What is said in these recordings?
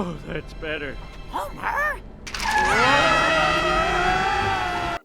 Oh, that's better. Homer?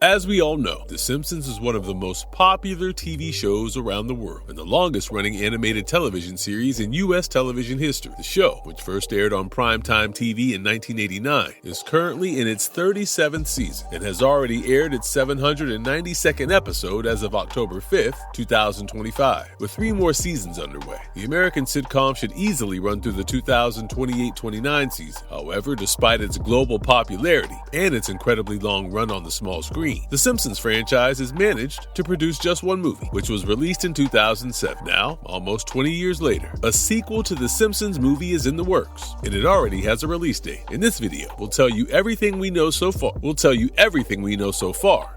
As we all know, The Simpsons is one of the most popular TV shows around the world and the longest-running animated television series in U.S. television history. The show, which first aired on primetime TV in 1989, is currently in its 37th season and has already aired its 792nd episode as of October 5th, 2025, with 3 more seasons underway. The American sitcom should easily run through the 2028-29 season. However, despite its global popularity and its incredibly long run on the small screen, the Simpsons franchise has managed to produce just one movie, which was released in 2007. Now, almost 20 years later, a sequel to The Simpsons movie is in the works, and it already has a release date. In this video, we'll tell you everything we know so far.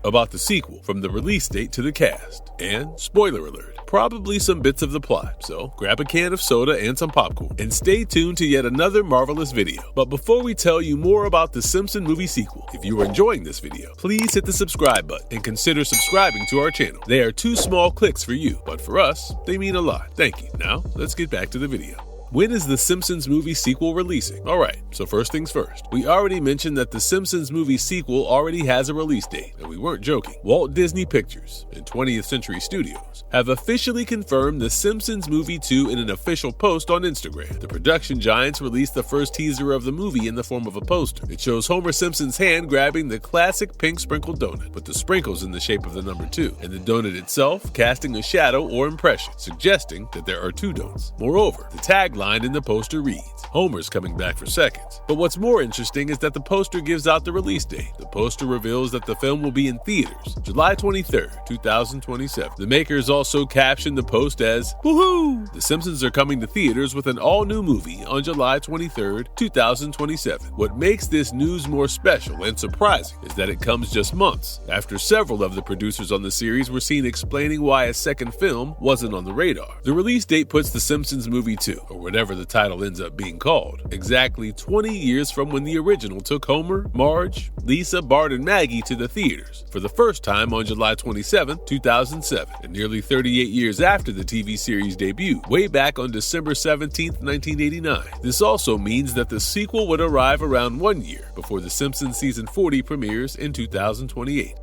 About the sequel, from the release date to the cast. And, spoiler alert, probably some bits of the plot, so grab a can of soda and some popcorn, and stay tuned to yet another marvelous video. But before we tell you more about the Simpson movie sequel, if you are enjoying this video, please hit the subscribe button and consider subscribing to our channel. They are 2 small clicks for you, but for us, they mean a lot. Thank you. Now, let's get back to the video. When is the Simpsons movie sequel releasing? Alright, so first things first. We already mentioned that the Simpsons movie sequel already has a release date, and we weren't joking. Walt Disney Pictures and 20th Century Studios have officially confirmed the Simpsons Movie 2 in an official post on Instagram. The production giants released the first teaser of the movie in the form of a poster. It shows Homer Simpson's hand grabbing the classic pink sprinkled donut, with the sprinkles in the shape of the number 2, and the donut itself casting a shadow or impression, suggesting that there are 2 donuts. Moreover, the tagline in the poster reads, "Homer's coming back for seconds." But what's more interesting is that the poster gives out the release date. The poster reveals that the film will be in theaters July 23rd, 2027. The makers also captioned the post as, "Woohoo! The Simpsons are coming to theaters with an all-new movie on July 23rd, 2027. What makes this news more special and surprising is that it comes just months after several of the producers on the series were seen explaining why a second film wasn't on the radar. The release date puts The Simpsons Movie 2, or whatever the title ends up being called, exactly 20 years from when the original took Homer, Marge, Lisa, Bart, and Maggie to the theaters for the first time on July 27, 2007, and nearly 38 years after the TV series debut, way back on December 17, 1989. This also means that the sequel would arrive around 1 year before The Simpsons Season 40 premieres in 2028.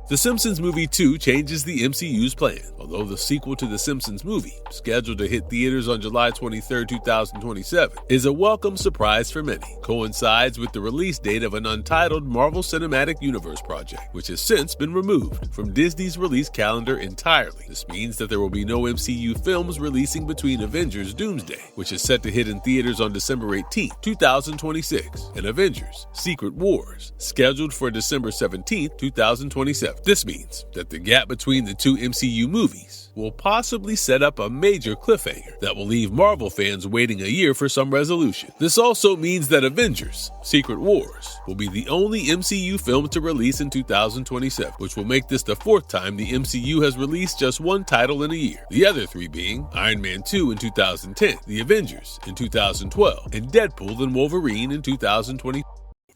The Simpsons Movie 2 changes the MCU's plan. Although the sequel to The Simpsons movie, scheduled to hit theaters on July 23, 2027, is a welcome surprise for many, coincides with the release date of an untitled Marvel Cinematic Universe project, which has since been removed from Disney's release calendar entirely. This means that there will be no MCU films releasing between Avengers Doomsday, which is set to hit in theaters on December 18, 2026, and Avengers Secret Wars, scheduled for December 17, 2027. This means that the gap between the 2 MCU movies will possibly set up a major cliffhanger that will leave Marvel fans waiting a year for some resolution. This also means that Avengers Secret Wars will be the only MCU film to release in 2027, which will make this the 4th time the MCU has released just one title in a year. The other 3 being Iron Man 2 in 2010, The Avengers in 2012, and Deadpool and Wolverine in 2020.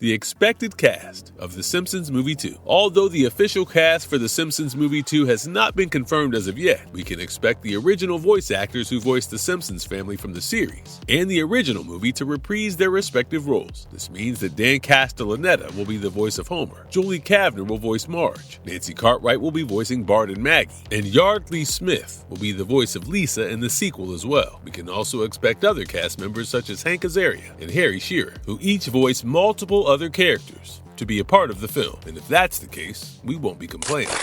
The expected cast of The Simpsons Movie 2. Although the official cast for The Simpsons Movie 2 has not been confirmed as of yet, we can expect the original voice actors who voiced the Simpsons family from the series and the original movie to reprise their respective roles. This means that Dan Castellaneta will be the voice of Homer, Julie Kavner will voice Marge, Nancy Cartwright will be voicing Bart and Maggie, and Yardley Smith will be the voice of Lisa in the sequel as well. We can also expect other cast members such as Hank Azaria and Harry Shearer, who each voice multiple other characters, to be a part of the film. And if that's the case, we won't be complaining.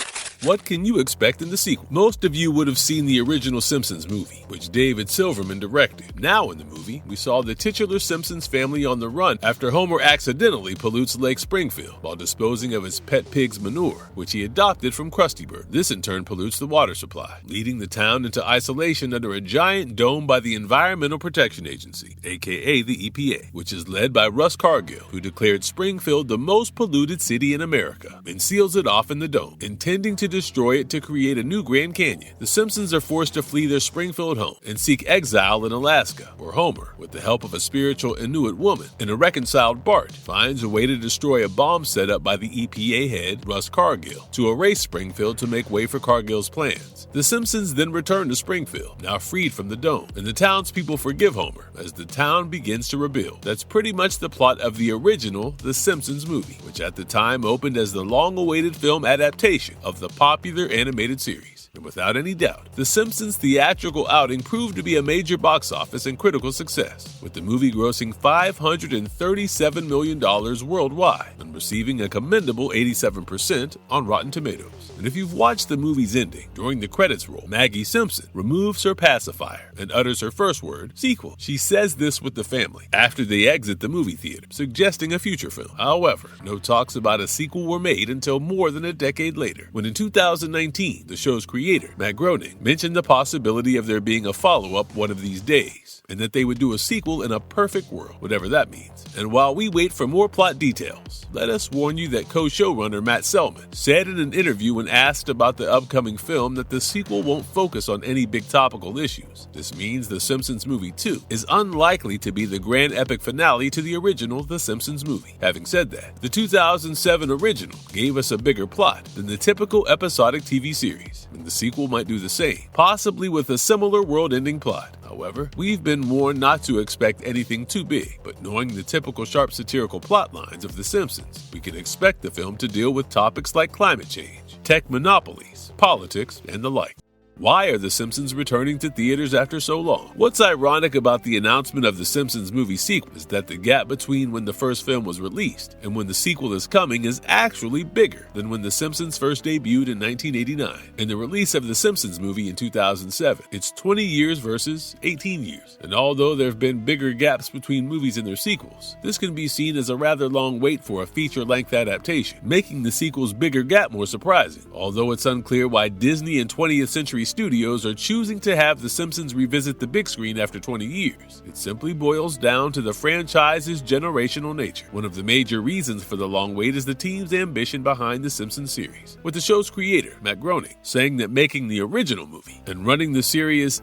What can you expect in the sequel? Most of you would have seen the original Simpsons movie, which David Silverman directed. Now in the movie, we saw the titular Simpsons family on the run after Homer accidentally pollutes Lake Springfield while disposing of his pet pig's manure, which he adopted from Krusty Burger. This in turn pollutes the water supply, leading the town into isolation under a giant dome by the Environmental Protection Agency, aka the EPA, which is led by Russ Cargill, who declared Springfield the most polluted city in America and seals it off in the dome, intending to destroy it to create a new Grand Canyon, the Simpsons are forced to flee their Springfield home and seek exile in Alaska, where Homer, with the help of a spiritual Inuit woman and a reconciled Bart, finds a way to destroy a bomb set up by the EPA head, Russ Cargill, to erase Springfield to make way for Cargill's plans. The Simpsons then return to Springfield, now freed from the dome, and the townspeople forgive Homer as the town begins to rebuild. That's pretty much the plot of the original The Simpsons movie, which at the time opened as the long-awaited film adaptation of the popular animated series. And without any doubt, The Simpsons' theatrical outing proved to be a major box office and critical success, with the movie grossing $537 million worldwide and receiving a commendable 87% on Rotten Tomatoes. And if you've watched the movie's ending, during the credits roll, Maggie Simpson removes her pacifier and utters her first word, sequel. She says this with the family after they exit the movie theater, suggesting a future film. However, no talks about a sequel were made until more than a decade later, when in 2019, the show's creator, Matt Groening, mentioned the possibility of there being a follow-up one of these days, and that they would do a sequel in a perfect world, whatever that means. And while we wait for more plot details, let us warn you that co-showrunner Matt Selman said in an interview when asked about the upcoming film that the sequel won't focus on any big topical issues. This means The Simpsons Movie 2 is unlikely to be the grand epic finale to the original The Simpsons movie. Having said that, the 2007 original gave us a bigger plot than the typical episodic TV series, and the sequel might do the same, possibly with a similar world-ending plot. However, we've been warned not to expect anything too big, but knowing the typical sharp satirical plot lines of The Simpsons, we can expect the film to deal with topics like climate change, tech monopolies, politics, and the like. Why are The Simpsons returning to theaters after so long? What's ironic about the announcement of The Simpsons movie sequel is that the gap between when the first film was released and when the sequel is coming is actually bigger than when The Simpsons first debuted in 1989 and the release of The Simpsons movie in 2007. It's 20 years versus 18 years. And although there have been bigger gaps between movies and their sequels, this can be seen as a rather long wait for a feature-length adaptation, making the sequel's bigger gap more surprising. Although it's unclear why Disney and 20th Century Studios are choosing to have The Simpsons revisit the big screen after 20 years. It simply boils down to the franchise's generational nature. One of the major reasons for the long wait is the team's ambition behind the Simpsons series, with the show's creator, Matt Groening, saying that making the original movie and running the series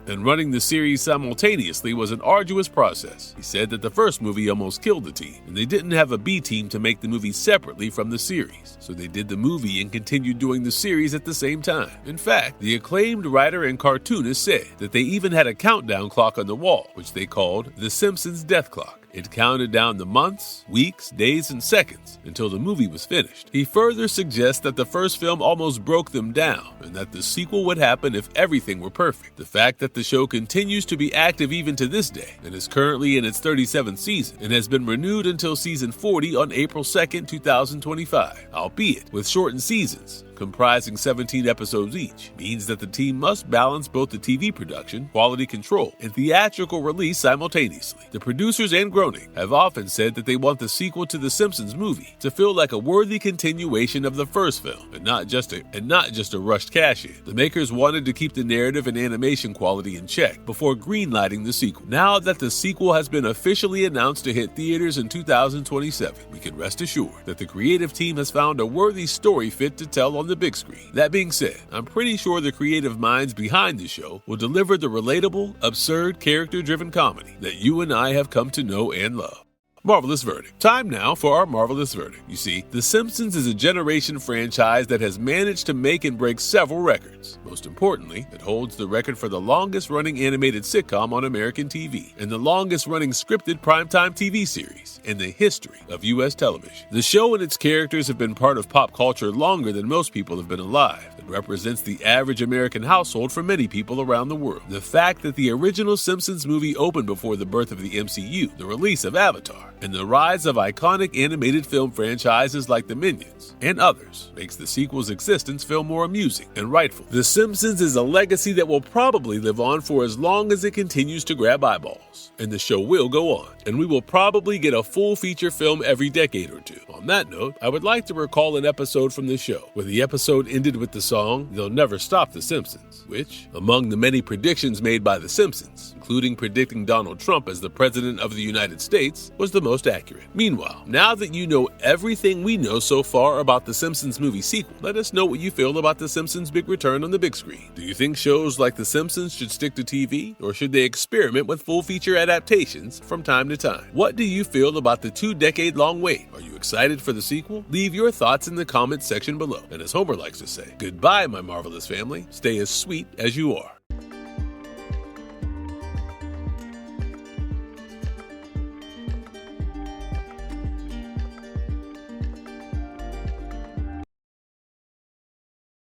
simultaneously was an arduous process. He said that the first movie almost killed the team, and they didn't have a B team to make the movie separately from the series, so they did the movie and continued doing the series at the same time. In fact, the acclaimed writer and cartoonist said that they even had a countdown clock on the wall, which they called the Simpsons Death Clock. It counted down the months, weeks, days, and seconds until the movie was finished. He further suggests that the first film almost broke them down and that the sequel would happen if everything were perfect. The fact that the show continues to be active even to this day and is currently in its 37th season and has been renewed until season 40 on April 2nd, 2025, albeit with shortened seasons comprising 17 episodes each, means that the team must balance both the TV production, quality control, and theatrical release simultaneously. The producers and Groening have often said that they want the sequel to The Simpsons movie to feel like a worthy continuation of the first film, and not just a rushed cash-in. The makers wanted to keep the narrative and animation quality in check before greenlighting the sequel. Now that the sequel has been officially announced to hit theaters in 2027, we can rest assured that the creative team has found a worthy story fit to tell on the big screen. That being said, I'm pretty sure the creative minds behind the show will deliver the relatable, absurd, character-driven comedy that you and I have come to know and love. Marvelous Verdict. Time now for our Marvelous Verdict. You see, The Simpsons is a generation franchise that has managed to make and break several records. Most importantly, it holds the record for the longest-running animated sitcom on American TV and the longest-running scripted primetime TV series in the history of U.S. television. The show and its characters have been part of pop culture longer than most people have been alive. It represents the average American household for many people around the world. The fact that the original Simpsons movie opened before the birth of the MCU, the release of Avatar, and the rise of iconic animated film franchises like The Minions and others makes the sequel's existence feel more amusing and rightful. The Simpsons is a legacy that will probably live on for as long as it continues to grab eyeballs, and the show will go on, and we will probably get a full feature film every decade or two. On that note, I would like to recall an episode from the show where the episode ended with the song song They'll Never Stop the Simpsons, which, among the many predictions made by The Simpsons, including predicting Donald Trump as the President of the United States, was the most accurate. Meanwhile, now that you know everything we know so far about The Simpsons movie sequel, let us know what you feel about The Simpsons' big return on the big screen. Do you think shows like The Simpsons should stick to TV, or should they experiment with full-feature adaptations from time to time? What do you feel about the 2-decade-long wait? Are you excited for the sequel? Leave your thoughts in the comments section below. And as Homer likes to say, goodbye, my marvelous family. Stay as sweet as you are.